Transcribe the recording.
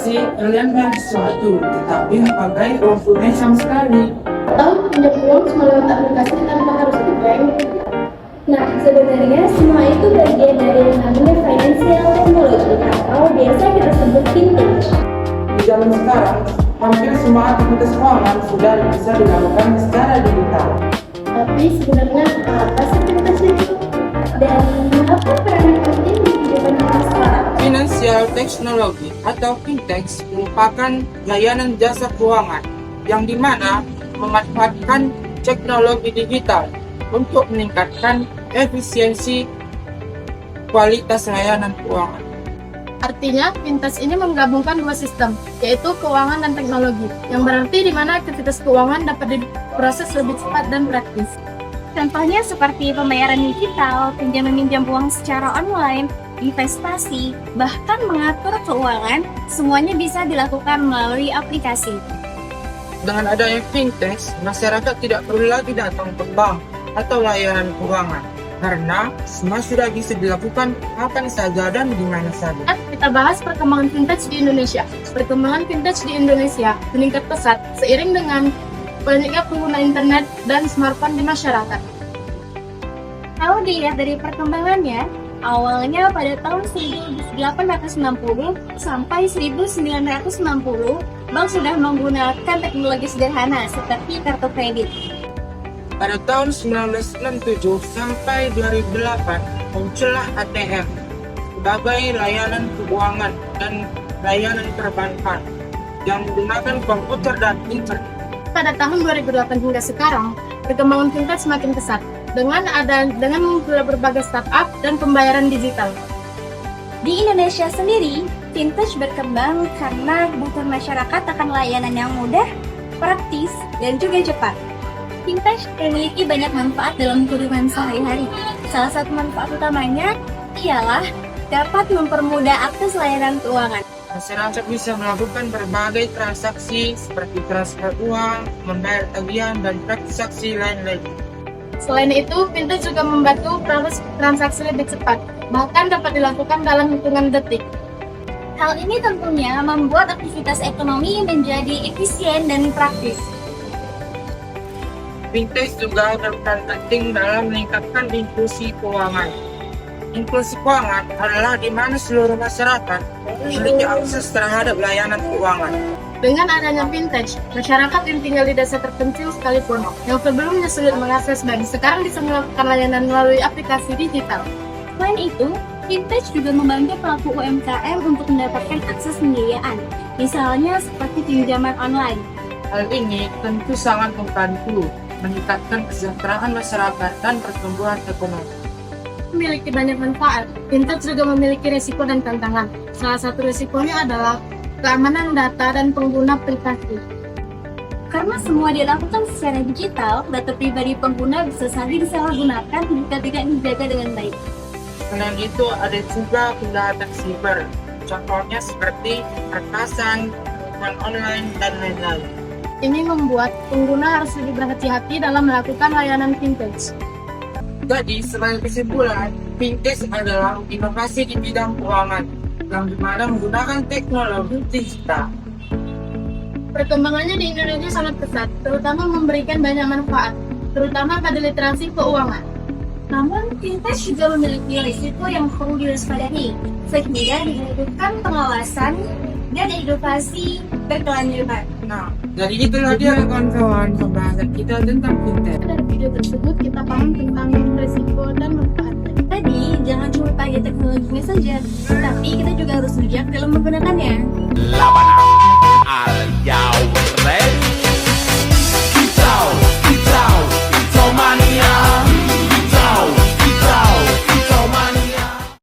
sih kalian main sesuatu, tetapi pakai uang tunai sama sekali. Atau pinjam uang cuma lewat aplikasi tanpa harus ke bank. Nah, sebenarnya semua itu bagian dari yang namanya financial technology atau biasa kita sebut fintech. Di zaman sekarang, hampir semua aktivitas keuangan sudah bisa dilakukan secara digital. Tapi sebenarnya apa sih fintech itu? Dan apa peran penting di kehidupan kita sekarang? Financial Technology atau Fintech merupakan layanan jasa keuangan yang dimana memanfaatkan teknologi digital untuk meningkatkan efisiensi kualitas layanan keuangan. Artinya, fintech ini menggabungkan dua sistem, yaitu keuangan dan teknologi, yang berarti di mana aktivitas keuangan dapat diproses lebih cepat dan praktis. Contohnya seperti pembayaran digital, pinjam-meminjam uang secara online, investasi, bahkan mengatur keuangan, semuanya bisa dilakukan melalui aplikasi. Dengan adanya fintech, masyarakat tidak perlu lagi datang ke bank atau layanan keuangan, karena semua sudah bisa dilakukan kapan saja dan di mana saja. Kita bahas perkembangan fintech di Indonesia. Perkembangan fintech di Indonesia meningkat pesat seiring dengan banyaknya pengguna internet dan smartphone di masyarakat. Kalau dilihat dari perkembangannya, awalnya pada tahun 1860 sampai 1960, bank sudah menggunakan teknologi sederhana seperti kartu kredit. Pada tahun 1997 sampai 2008, muncullah ATM sebagai layanan keuangan dan layanan perbankan yang menggunakan komputer dan internet. Pada tahun 2008 hingga sekarang, perkembangan fintech semakin pesat dengan munculnya berbagai startup dan pembayaran digital. Di Indonesia sendiri, fintech berkembang karena kebutuhan masyarakat akan layanan yang mudah, praktis, dan juga cepat. Fintech memiliki banyak manfaat dalam kehidupan sehari-hari. Salah satu manfaat utamanya ialah dapat mempermudah akses layanan keuangan. Masyarakat bisa melakukan berbagai transaksi seperti transfer uang, membayar tagihan, dan transaksi lain-lain. Selain itu, fintech juga membantu proses transaksi lebih cepat, bahkan dapat dilakukan dalam hitungan detik. Hal ini tentunya membuat aktivitas ekonomi menjadi efisien dan praktis. Fintech juga berperan penting dalam meningkatkan inklusi keuangan. Inklusi keuangan adalah di mana seluruh masyarakat memiliki akses terhadap layanan keuangan. Dengan adanya fintech, masyarakat yang tinggal di desa terpencil sekalipun yang sebelumnya sulit mengakses bank, sekarang bisa melakukan layanan melalui aplikasi digital. Selain itu, fintech juga membantu pelaku UMKM untuk mendapatkan akses pembiayaan, misalnya seperti pinjaman online. Hal ini tentu sangat membantu meningkatkan kesejahteraan masyarakat dan pertumbuhan ekonomi. Memiliki banyak manfaat, fintech juga memiliki risiko dan tantangan. Salah satu risikonya adalah keamanan data dan pengguna aplikasi. Karena semua dilakukan secara digital, data pribadi pengguna bisa saja disalahgunakan jika tidak dijaga dengan baik. Selain itu, ada juga kejahatan siber, contohnya seperti peretasan, penipuan online, dan lain-lain. Ini membuat pengguna harus lebih berhati-hati dalam melakukan layanan fintech. Jadi, sebagai kesimpulan, fintech adalah inovasi di bidang keuangan yang dimana menggunakan teknologi digital. Perkembangannya di Indonesia sangat pesat, terutama memberikan banyak manfaat, terutama pada literasi keuangan. Namun, fintech juga memiliki risiko yang perlu diwaspadai, sehingga dibutuhkan pengawasan dan edukasi berkelanjutan. Nah, jadi itulah dia kawan-kawan pembahasan kita tentang fintech. Dari video tersebut kita paham tentang risiko dan manfaatnya. Tadi, jangan cuma pakai teknologinya saja, tapi kita juga harus bijak dalam menggunakannya.